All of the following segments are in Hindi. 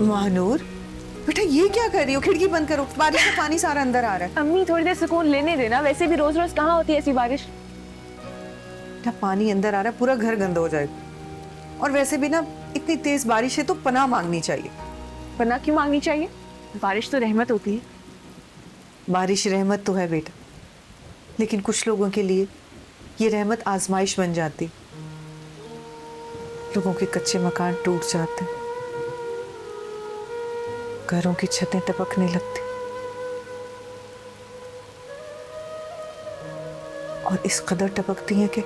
महानूर बेटा ये क्या कर रही हो? खिड़की बंद करो, बारिश का पानी सारा अंदर आ रहा है। अम्मी थोड़ी देर सुकून लेने देना, वैसे भी रोज रोज कहाँ होती है ऐसी बारिश। बेटा पानी अंदर आ रहा है, पूरा घर गंदा हो जाएगा। और वैसे भी ना इतनी तेज बारिश है तो पनाह मांगनी चाहिए। पनाह क्यों मांगनी चाहिए? बारिश तो रहमत होती है। बारिश रहमत तो है बेटा, लेकिन कुछ लोगों के लिए ये रहमत आजमाइश बन जाती। लोगों के कच्चे मकान टूट जाते, घरों की छतें टपकने लगती और इस कदर टपकती हैं कि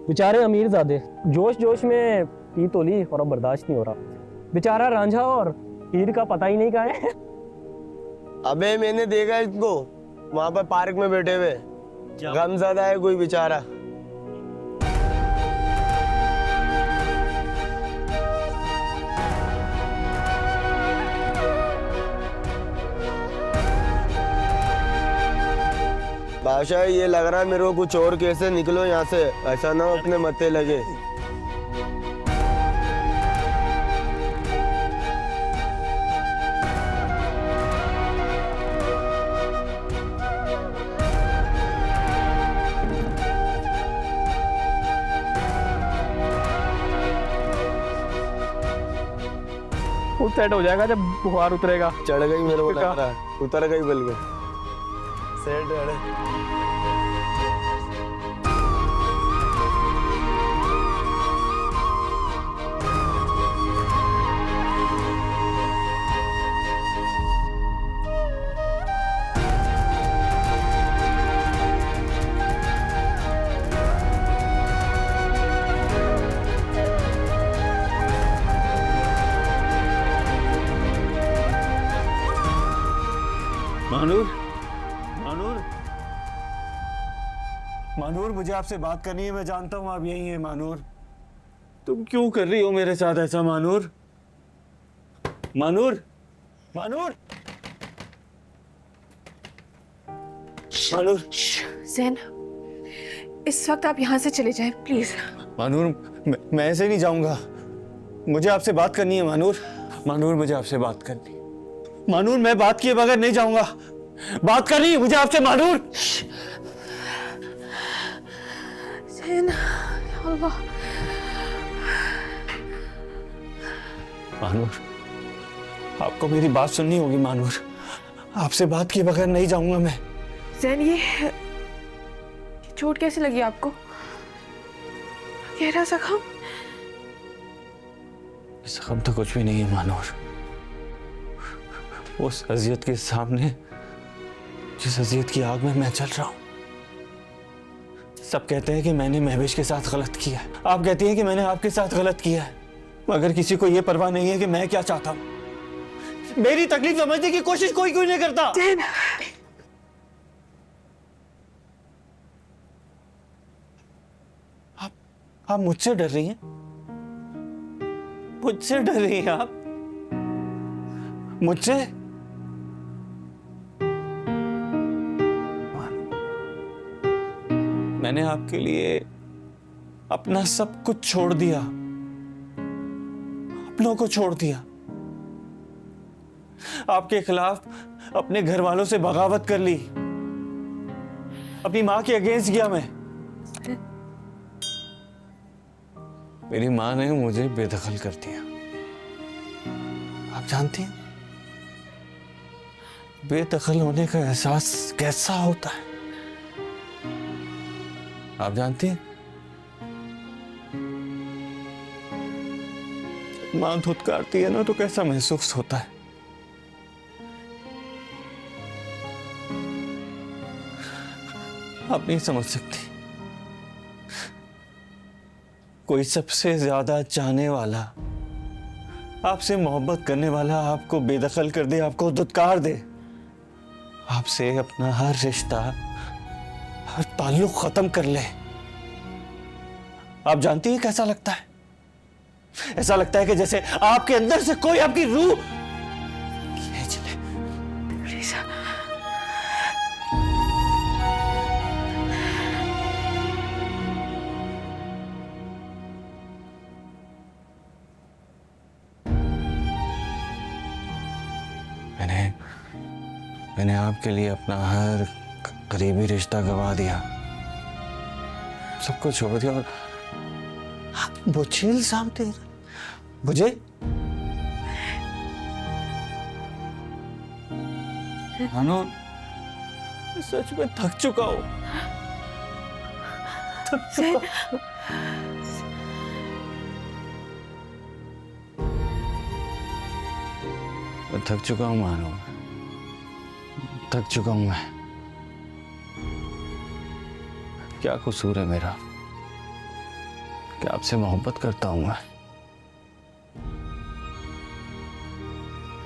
बेचारे अमीरजादे जोश जोश में पी तो ली और अब बर्दाश्त नहीं हो रहा। बेचारा रांझा और हीर का पता ही नहीं कहाँ है। अबे मैंने देखा इसको वहां पर पार्क में बैठे हुए, गमज़दा है कोई बेचारा। बादशाह ये लग रहा है मेरे को कुछ और, कैसे निकलो यहाँ से, ऐसा ना अपने मत्थे लगे। वो सेट हो जाएगा जब बुखार उतरेगा। चढ़ गई मेरे को लग रहा है, उतर गई बिल्कुल सेट है। महानूर, महानूर, महानूर मुझे आपसे बात करनी है। मैं जानता हूँ आप यही हैं महानूर। तुम क्यों कर रही हो मेरे साथ ऐसा महानूर? महानूर, महानूर, महानूर। ज़ैन, इस वक्त आप यहाँ से चले जाएं प्लीज। महानूर मैं ऐसे नहीं जाऊंगा, मुझे आपसे बात करनी है महानूर। महानूर मुझे आपसे बात करनी। महानूर मैं बात किए बगैर नहीं जाऊंगा, बात करनी है मुझे आपसे महानूर। ज़ैन, अल्लाह। महानूर आपको मेरी बात सुननी होगी महानूर, आपसे बात किए बगैर नहीं जाऊंगा मैं। ज़ैन ये चोट कैसे लगी आपको? गहरा जख्म? जख्म तो कुछ भी नहीं है महानूर। उस अजियत के सामने जिस अजियत की आग में मैं चल रहा हूं, सब कहते हैं कि मैंने महविश के साथ गलत किया है, आप कहती हैं कि मैंने आपके साथ गलत किया है, मगर किसी को यह परवाह नहीं है कि मैं क्या चाहता हूं। मेरी तकलीफ समझने की कोशिश कोई क्यों नहीं करता? आप मुझसे डर रही हैं? मुझसे डर रही हैं आप? मुझसे? मैंने आपके लिए अपना सब कुछ छोड़ दिया, अपनों को छोड़ दिया, आपके खिलाफ अपने घर वालों से बगावत कर ली, अपनी मां के अगेंस्ट गया मैं। मेरी मां ने मुझे बेदखल कर दिया। आप जानती हैं बेदखल होने का एहसास कैसा होता है? आप जानती हैं मां धुतकारती है ना तो कैसा महसूस होता है? आप नहीं समझ सकती। कोई सबसे ज्यादा चाहने वाला, आपसे मोहब्बत करने वाला आपको बेदखल कर दे, आपको धुतकार दे, आपसे अपना हर रिश्ता, हर ताल्लुक खत्म कर ले। आप जानती हैं कैसा लगता है? ऐसा लगता है कि जैसे आपके अंदर से कोई आपकी रूह खींच ले। रीसा, मैंने आपके लिए अपना हर करीबी रिश्ता गवा दिया, सबको छोड़ दिया और आप बोझिल सामते मुझे। भानु, सच में थक चुका हूं, थक चुका। मैं थक चुका हूं मानो, थक चुका हूं मैं। क्या कसूर है मेरा कि आपसे मोहब्बत करता हूं मैं?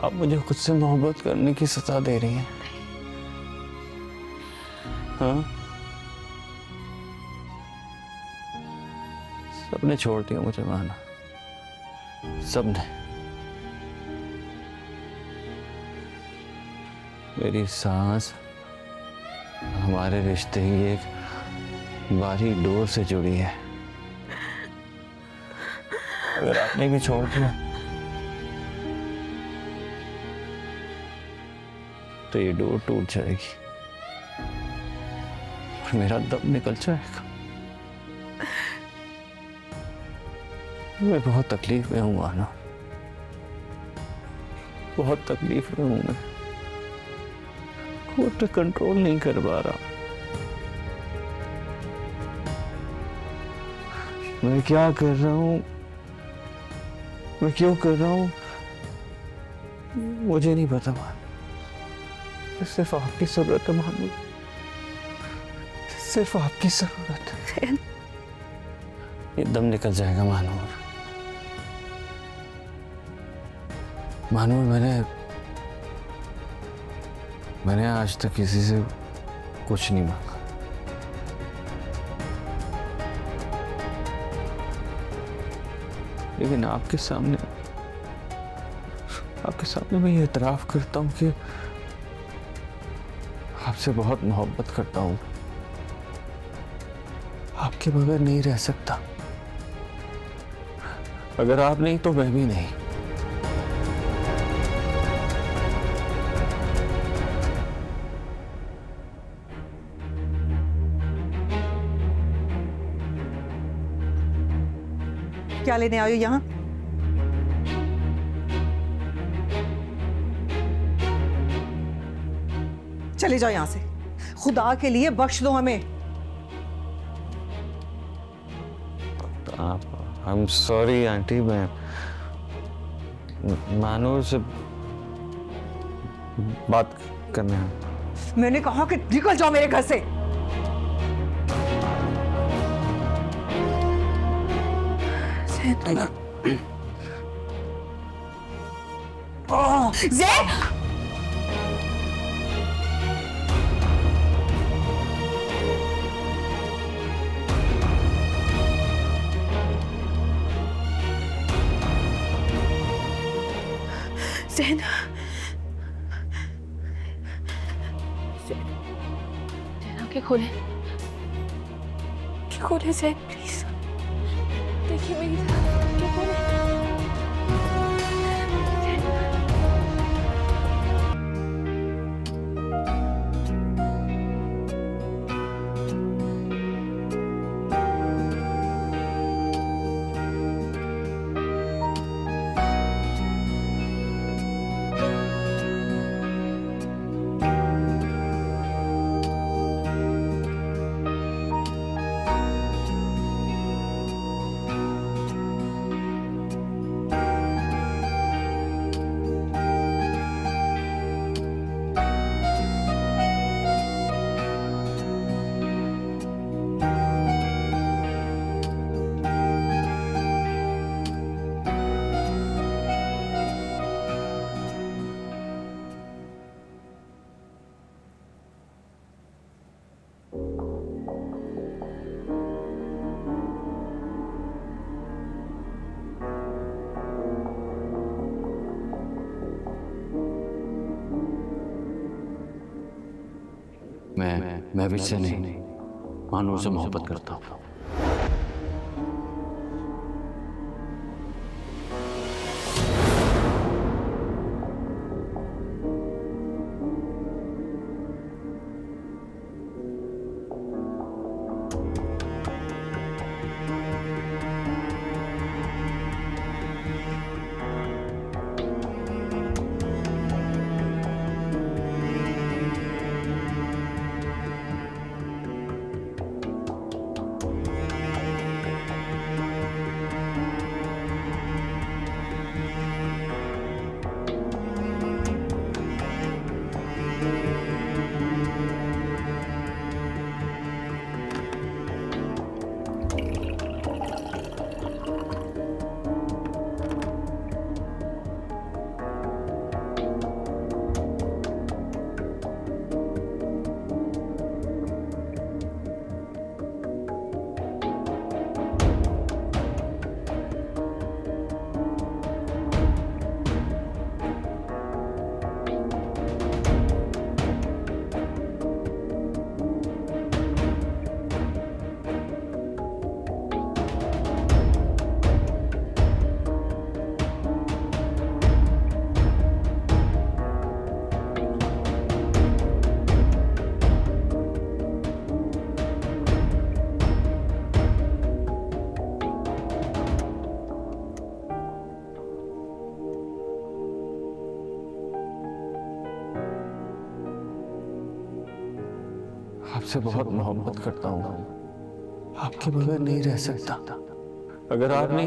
आप मुझे खुद से मोहब्बत करने की सजा दे रही हैं। हाँ, सबने छोड़ दिया मुझे माना, सबने। मेरी सांस हमारे रिश्ते की एक बारीक डोर से जुड़ी है। अगर आपने भी छोड़ दिया तो ये डोर टूट जाएगी और मेरा दम निकल जाएगा। मैं बहुत तकलीफ में हूं मानो, बहुत तकलीफ में हूं मैं। खुद कंट्रोल नहीं कर पा रहा। मैं क्या कर रहा हूं, मैं क्यों कर रहा हूं, मुझे नहीं पता मानो। सिर्फ आपकी जरूरत है मानो, सिर्फ आपकी जरूरत है। ये दम निकल जाएगा मानो। मानो, मैंने आज तक किसी से कुछ नहीं मांगा। लेकिन आपके सामने मैं ये इतराफ करता हूं कि आपसे बहुत मोहब्बत करता हूं। आपके बगैर नहीं रह सकता। अगर आप नहीं तो मैं भी नहीं। क्या लेने आए हो यहाँ? चले जाओ यहाँ से, खुदा के लिए बख्श दो हमें। आई एम सॉरी आंटी, मैं मानूर से बात करने आया। मैंने कहा कि निकल जाओ मेरे घर से। ज़ैन! जैन आंखें खोले जैन प्लीज देखिए मेरी तरफ आंखें खोले जैन। मैं विज से नहीं मानव से मोहब्बत करता हूँ। आपसे बहुत मोहब्बत करता हूँ, आपके बगैर नहीं रह सकता। अगर आप नहीं